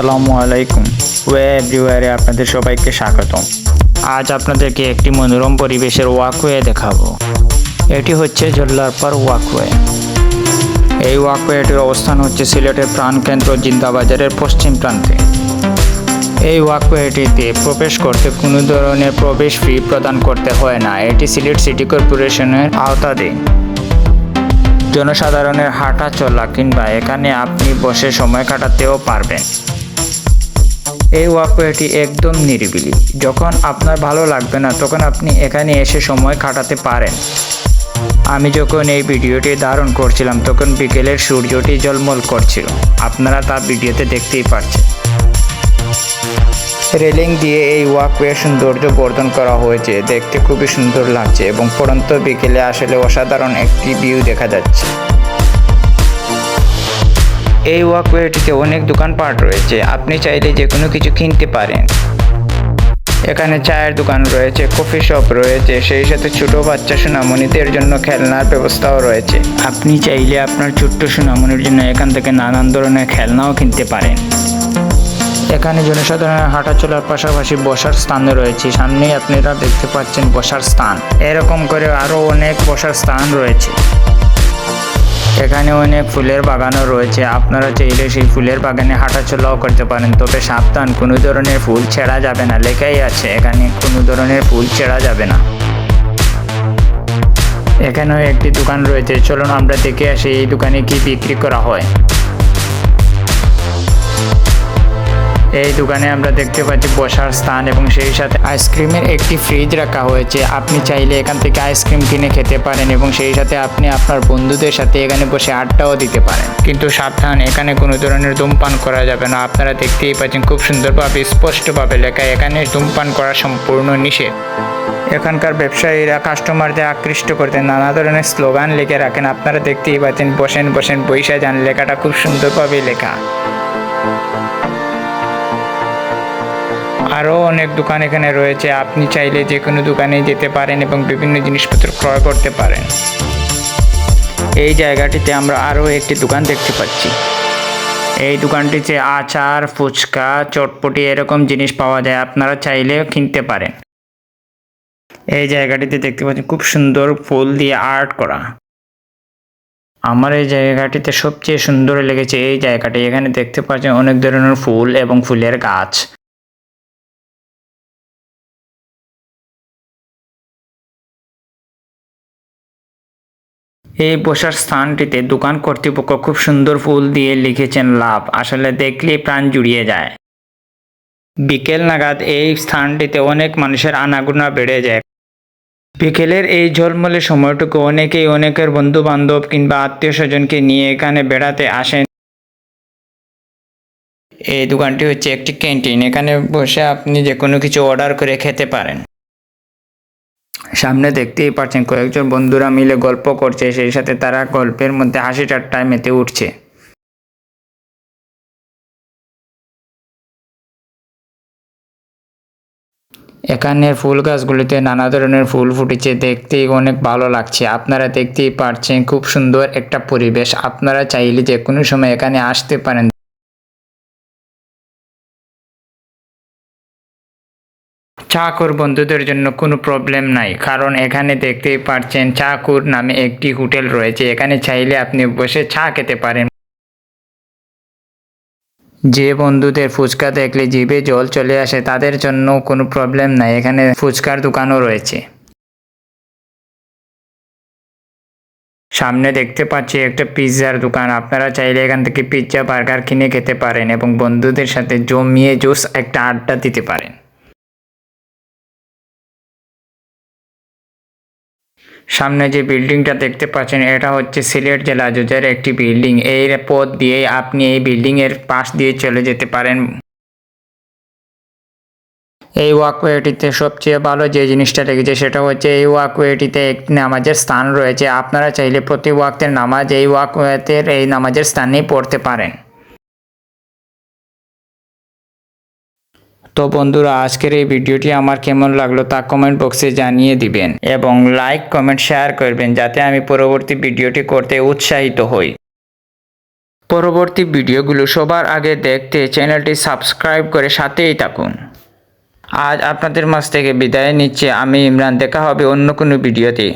আসসালামু আলাইকুম এভরিওয়ারে আপনাদের সবাইকে স্বাগতম। আজ আপনাদেরকে একটি মনোরম পরিবেশের ওয়াকওয়ে দেখাবো। এটি হচ্ছে জল্লারপাড় ওয়াকওয়ে। এই ওয়াকওয়েটির অবস্থান হচ্ছে সিলেটের প্রাণকেন্দ্র জিন্দাবাজারের পশ্চিম প্রান্তে। এই ওয়াকওয়েটিতে প্রবেশ করতে কোনো ধরনের প্রবেশ ফি প্রদান করতে হয় না। এটি সিলেট সিটি কর্পোরেশনের আওতাধীন। জনসাধারণের হাঁটা চলা কিংবা এখানে আপনি বসে সময় কাটাতেও পারবেন। এই ওয়াকওয়েটি একদম নিরিবিলি। যখন আপনার ভালো লাগবে না তখন আপনি এখানে এসে সময় কাটাতে পারেন। আমি যখন এই ভিডিওটি ধারণ করছিলাম তখন বিকেলের সূর্যটি ঝলমল করছিল। আপনারা তা ভিডিওতে দেখতেই পাচ্ছেন। রেলিং দিয়ে এই ওয়াকওয়ে সৌন্দর্য বর্ধন করা হয়েছে, দেখতে খুবই সুন্দর লাগছে এবং পড়ন্ত বিকেলে আসলে অসাধারণ একটি ভিউ দেখা যাচ্ছে। এই ওয়াকওয়েটিতে অনেক দোকানপাট রয়েছে, আপনি চাইলে যে কোনো কিছু কিনতে পারেন। এখানে চায়ের দোকান রয়েছে, কফি শপ রয়েছে, সেই সাথে ছোট বাচ্চা সোনামণিদের জন্য খেলনার ব্যবস্থাও রয়েছে। আপনি চাইলে আপনার ছোট্ট সোনামণির জন্য এখান থেকে নানান ধরনের খেলনাও কিনতে পারেন। এখানে জনসাধারণের হাঁটা চলার পাশাপাশি বসার স্থানও রয়েছে। সামনেই আপনারা দেখতে পাচ্ছেন বসার স্থান। এরকম করে আরও অনেক বসার স্থান রয়েছে। এখানে অনেক ফুলের বাগানও রয়েছে, আপনারা চাইলে সেই ফুলের বাগানে হাঁটা চলাও করতে পারেন। তবে সাবধান, কোনো ধরনের ফুল ছেঁড়া যাবে না। লেখাই আছে এখানে কোনো ধরনের ফুল ছেঁড়া যাবে না। এখানেও একটি দোকান রয়েছে, চলুন আমরা দেখে আসি এই দোকানে কি বিক্রি করা হয়। এই দোকানে আমরা দেখতে পাচ্ছি বসার স্থান এবং সেই সাথে আইসক্রিমের একটি ফ্রিজ রাখা হয়েছে। আপনি চাইলে এখান থেকে আইসক্রিম কিনে খেতে পারেন এবং সেই সাথে আপনি আপনার বন্ধুদের সাথে এখানে বসে আড্ডাও দিতে পারেন। কিন্তু সাবধান, এখানে কোনো ধরনের ধূমপান করা যাবে না। আপনারা দেখতেই পাচ্ছেন খুব সুন্দরভাবে স্পষ্টভাবে লেখা, এখানে ধূমপান করা সম্পূর্ণ নিষেধ। এখানকার ব্যবসায়ীরা কাস্টমারদের আকৃষ্ট করতে নানা ধরনের স্লোগান লিখে রাখেন। আপনারা দেখতেই পাচ্ছেন বসেন বসেন বৈশা যান, লেখাটা খুব সুন্দরভাবে লেখা। আরও অনেক দোকান এখানে রয়েছে, আপনি চাইলে যে কোনো দোকানে যেতে পারেন এবং বিভিন্ন জিনিসপত্র ক্রয় করতে পারেন। এই জায়গাটিতে আমরা আরও একটি দোকান দেখতে পাচ্ছি। এই দোকানটিতে আচার, ফুচকা, চটপটি এরকম জিনিস পাওয়া যায়, আপনারা চাইলে কিনতে পারেন। এই জায়গাটিতে দেখতে পাচ্ছেন খুব সুন্দর ফুল দিয়ে আর্ট করা। আমার এই জায়গাটিতে সবচেয়ে সুন্দর লেগেছে এই জায়গাটি। এখানে দেখতে পাচ্ছেন অনেক ধরনের ফুল এবং ফুলের গাছ। এই বসার স্থানটিতে দোকান কর্তৃপক্ষ খুব সুন্দর ফুল দিয়ে লিখেছেন লাভ। আসলে দেখলেই প্রাণ জুড়িয়ে যায়। বিকেল নাগাদ এই স্থানটিতে অনেক মানুষের আনাগোনা বেড়ে যায়। বিকেলের এই ঝলমলে সময়টুকু অনেকেই অনেকের বন্ধু বান্ধব কিংবা আত্মীয় স্বজনকে নিয়ে এখানে বেড়াতে আসেন। এই দোকানটি হচ্ছে একটি ক্যান্টিন, এখানে বসে আপনি যে কোনো কিছু অর্ডার করে খেতে পারেন। সামনে দেখতেই পাচ্ছেন কয়েকজন বন্ধুরা মিলে গল্প করছে, সেই সাথে তারা গল্পের মধ্যে হাসি ঠাট্টায় মেতে উঠছে। এখানের ফুল গাছগুলিতে নানা ধরনের ফুল ফুটেছে, দেখতেই অনেক ভালো লাগছে। আপনারা দেখতেই পাচ্ছেন খুব সুন্দর একটা পরিবেশ। আপনারা চাইলে যে কোনো সময় এখানে আসতে পারেন। চাকুর বন্ধুদের জন্য কোনো প্রবলেম নাই, কারণ এখানে দেখতেই পাচ্ছেন চাকুর নামে একটি হোটেল রয়েছে। এখানে চাইলে আপনি বসে চা খেতে পারেন। যে বন্ধুদের ফুচকা দেখলে জিভে জল চলে আসে তাদের জন্য কোনো প্রবলেম নাই, এখানে ফুচকার দোকানও রয়েছে। সামনে দেখতে পাচ্ছি একটা পিৎজার দোকান, আপনারা চাইলে এখান থেকে পিৎজা বার্গার কিনে খেতে পারেন এবং বন্ধুদের সাথে জমিয়ে জুস একটা আড্ডা দিতে পারেন। সামনে যে বিল্ডিংটা দেখতে পাচ্ছেন এটা হচ্ছে সিলেট জেলা জজের একটি বিল্ডিং। এই পথ দিয়ে আপনি এই বিল্ডিং এর পাশ দিয়ে চলে যেতে পারেন। এই ওয়াকওয়েটিতে সবচেয়ে ভালো যে জিনিসটা লেগেছে সেটা হচ্ছে এই ওয়াকওয়েটিতে একটি নামাজের স্থান রয়েছে। আপনারা চাইলে প্রতি ওয়াক্তের নামাজ এই ওয়াকওয়েতের এই নামাজের স্থানেই পড়তে পারেন। তো বন্ধুরা, আজকের এই ভিডিওটি আমার কেমন লাগলো তা কমেন্ট বক্সে জানিয়ে দিবেন এবং লাইক কমেন্ট শেয়ার করবেন যাতে আমি পরবর্তী ভিডিওটি করতে উৎসাহিত হই। পরবর্তী ভিডিওগুলো সবার আগে দেখতে চ্যানেলটি সাবস্ক্রাইব করে সাথেই থাকুন। আজ আপনাদের মাঝ থেকে বিদায় নিচ্ছে আমি ইমরান। দেখা হবে অন্য কোনো ভিডিওতে।